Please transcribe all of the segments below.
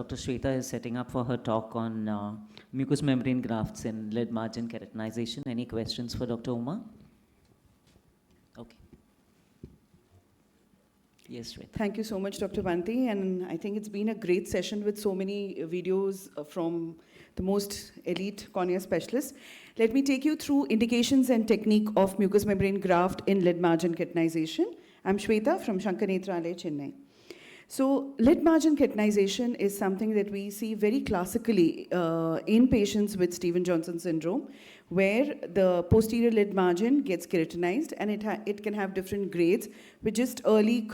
Dr. Shweta is setting up for her talk on mucous membrane grafts and lead margin keratinization. Any questions for Dr. Uma? Okay. Yes, Shweta. Thank you so much, Dr. Banti. And I think it's been a great session with so many videos from the most elite cornea specialists. Let me take you through indications and technique of mucous membrane graft in lead margin keratinization. I'm Shweta from Shankar Netralaya, Chennai. So lead margin keratinization is something that we see very classically in patients with Stevens-Johnson syndrome, where the posterior lid margin gets keratinized, and it can have different grades with just early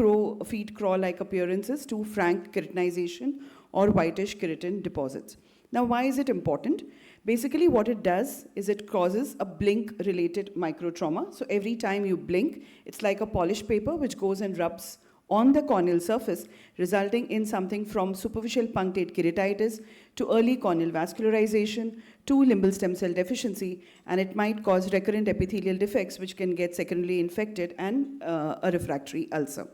feet crawl-like appearances to frank keratinization or whitish keratin deposits. Now, why is it important? Basically, what it does is it causes a blink-related microtrauma. So every time you blink, it's like a polished paper which goes and rubs on the corneal surface, resulting in something from superficial punctate keratitis to early corneal vascularization to limbal stem cell deficiency, and it might cause recurrent epithelial defects which can get secondarily infected and a refractory ulcer.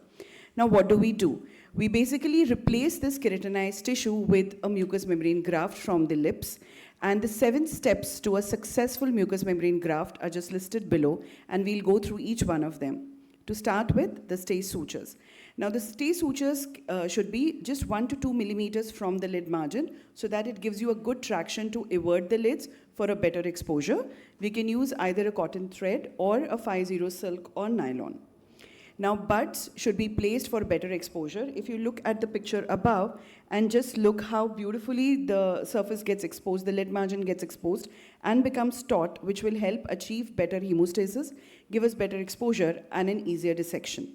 Now, what do? We basically replace this keratinized tissue with a mucous membrane graft from the lips, and the 7 steps to a successful mucous membrane graft are just listed below, and we'll go through each one of them. To start with, the stay sutures. Now, the stay sutures should be just 1 to 2 millimeters from the lid margin so that it gives you a good traction to evert the lids for a better exposure. We can use either a cotton thread or a 5-0 silk or nylon. Now, buds should be placed for better exposure. If you look at the picture above and just look how beautifully the surface gets exposed, the lid margin gets exposed and becomes taut, which will help achieve better hemostasis, give us better exposure and an easier dissection.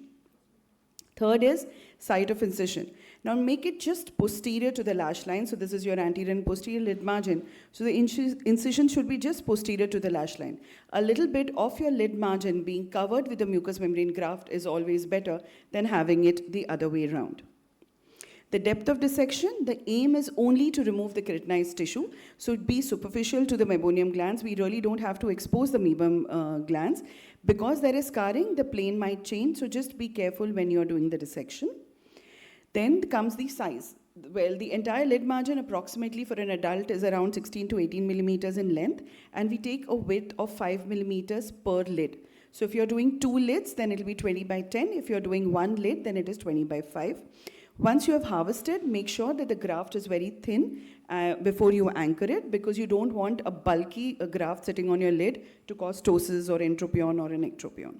Third is site of incision. Now make it just posterior to the lash line. So this is your anterior and posterior lid margin. So the incision should be just posterior to the lash line. A little bit of your lid margin being covered with the mucous membrane graft is always better than having it the other way around. The depth of dissection, the aim is only to remove the keratinized tissue. So it be superficial to the meibomian glands. We really don't have to expose the meibomian glands. Because there is scarring, the plane might change. So just be careful when you're doing the dissection. Then comes the size. Well, the entire lid margin approximately for an adult is around 16 to 18 millimeters in length. And we take a width of 5 millimeters per lid. So if you're doing 2 lids, then it'll be 20 by 10. If you're doing 1 lid, then it is 20 by 5. Once you have harvested, make sure that the graft is very thin before you anchor it, because you don't want a bulky graft sitting on your lid to cause ptosis or entropion or an ectropion.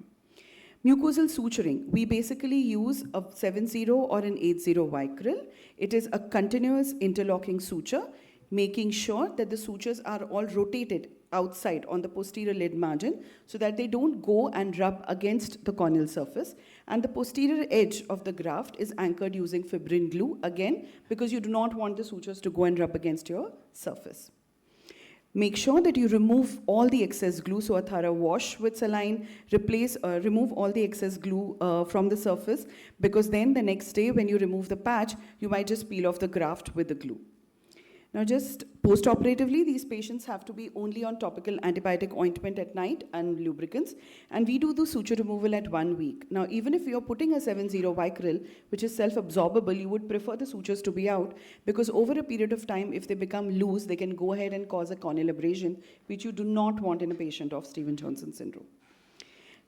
Mucosal suturing. We basically use a 7-0 or an 8-0 vicryl. It is a continuous interlocking suture, making sure that the sutures are all rotated outside on the posterior lid margin so that they don't go and rub against the corneal surface. And the posterior edge of the graft is anchored using fibrin glue, again, because you do not want the sutures to go and rub against your surface. Make sure that you remove all the excess glue, so a thorough wash with saline, remove all the excess glue from the surface, because then the next day when you remove the patch, you might just peel off the graft with the glue. Now, just post-operatively, these patients have to be only on topical antibiotic ointment at night and lubricants, and we do the suture removal at 1 week. Now, even if you're putting a 7-0 vicryl, which is self-absorbable, you would prefer the sutures to be out, because over a period of time, if they become loose, they can go ahead and cause a corneal abrasion, which you do not want in a patient of Stevens-Johnson syndrome.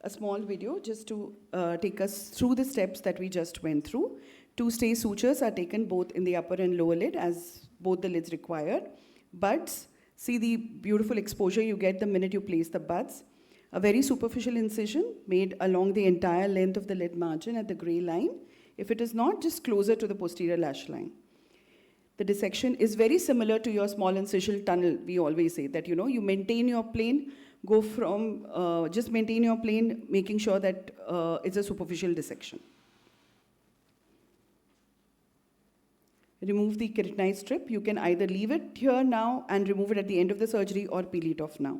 A small video just to take us through the steps that we just went through. 2 stay sutures are taken both in the upper and lower lid, as both the lids require. Buds, see the beautiful exposure you get the minute you place the buds. A very superficial incision made along the entire length of the lid margin at the gray line. If it is not, just closer to the posterior lash line. The dissection is very similar to your small incisional tunnel. We always say that, you maintain your plane, go from, just maintain your plane, making sure that it's a superficial dissection. Remove the keratinized strip. You can either leave it here now and remove it at the end of the surgery or peel it off now.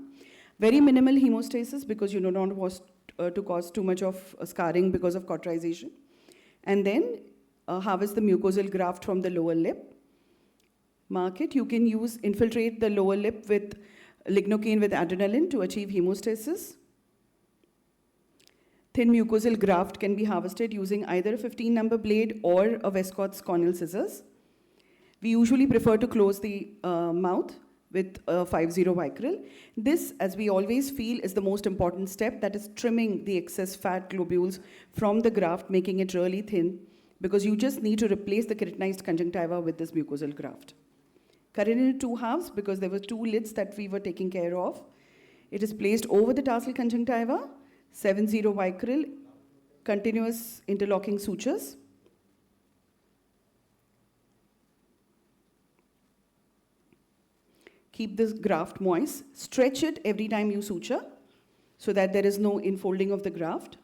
Very minimal hemostasis, because you do not want to cause too much of scarring because of cauterization. And then harvest the mucosal graft from the lower lip. Mark it. You can infiltrate the lower lip with lignocaine with adrenaline to achieve hemostasis. Thin mucosal graft can be harvested using either a 15-number blade or a Westcott's corneal scissors. We usually prefer to close the mouth with a 5-0 vicryl. This, as we always feel, is the most important step, that is trimming the excess fat globules from the graft, making it really thin, because you just need to replace the keratinized conjunctiva with this mucosal graft. Cut it into 2 halves because there were 2 lids that we were taking care of. It is placed over the tarsal conjunctiva, 7-0 vicryl, continuous interlocking sutures. Keep this graft moist. Stretch it every time you suture so that there is no infolding of the graft.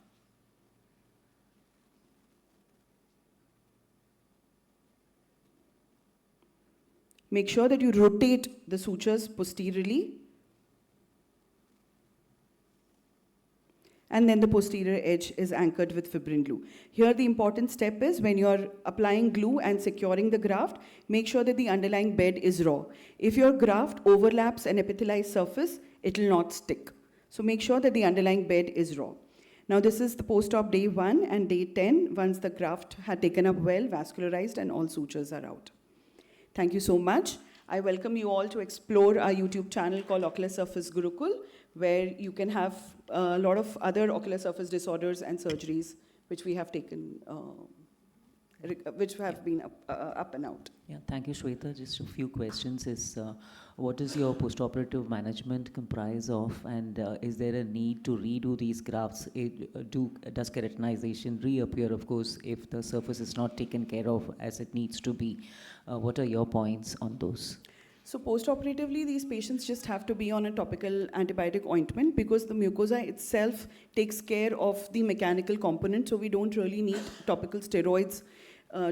Make sure that you rotate the sutures posteriorly. And then the posterior edge is anchored with fibrin glue. Here the important step is when you're applying glue and securing the graft, make sure that the underlying bed is raw. If your graft overlaps an epithelialized surface, it will not stick. So make sure that the underlying bed is raw. Now this is the post-op day 1 and day 10, once the graft had taken up well, vascularized, and all sutures are out. Thank you so much. I welcome you all to explore our YouTube channel called Ocular Surface Gurukul, where you can have a lot of other ocular surface disorders and surgeries which we have taken, which have been up and out. Yeah, thank you, Shweta. Just a few questions is, what does your postoperative management comprise of, and is there a need to redo these grafts? Does keratinization reappear, of course, if the surface is not taken care of as it needs to be? What are your points on those? So post-operatively, these patients just have to be on a topical antibiotic ointment because the mucosa itself takes care of the mechanical component, so we don't really need topical steroids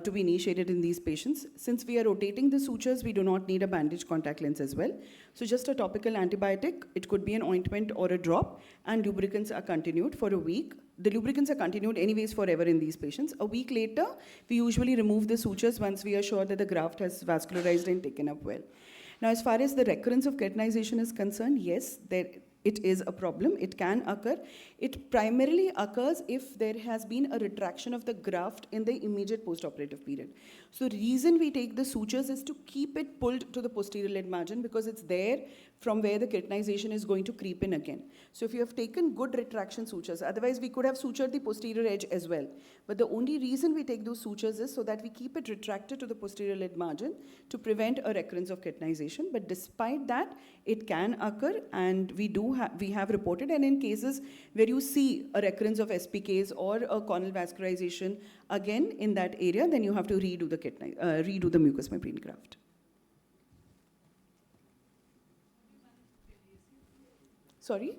to be initiated in these patients. Since we are rotating the sutures, we do not need a bandage contact lens as well. So just a topical antibiotic, it could be an ointment or a drop, and lubricants are continued for a week. The lubricants are continued anyways forever in these patients. A week later, we usually remove the sutures once we are sure that the graft has vascularized and taken up well. Now, as far as the recurrence of keratinization is concerned, yes, it is a problem. It can occur. It primarily occurs if there has been a retraction of the graft in the immediate postoperative period. So the reason we take the sutures is to keep it pulled to the posterior lid margin because it's there from where the keratinization is going to creep in again. So if you have taken good retraction sutures, otherwise we could have sutured the posterior edge as well. But the only reason we take those sutures is so that we keep it retracted to the posterior lid margin to prevent a recurrence of keratinization. But despite that, it can occur, and we have reported, and in cases where you see a recurrence of SPKs or a corneal vascularization again in that area, then you have to redo the mucous membrane graft. Sorry?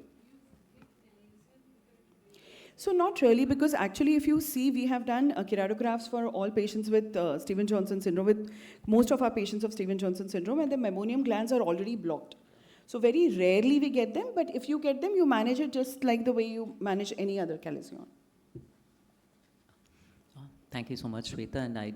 So not really, because actually if you see, we have done keratographs for all patients with Stevens-Johnson syndrome, with most of our patients of Stevens-Johnson syndrome, and the meibomian glands are already blocked. So very rarely we get them, but if you get them, you manage it just like the way you manage any other calcium. Thank you so much, Shweta, and I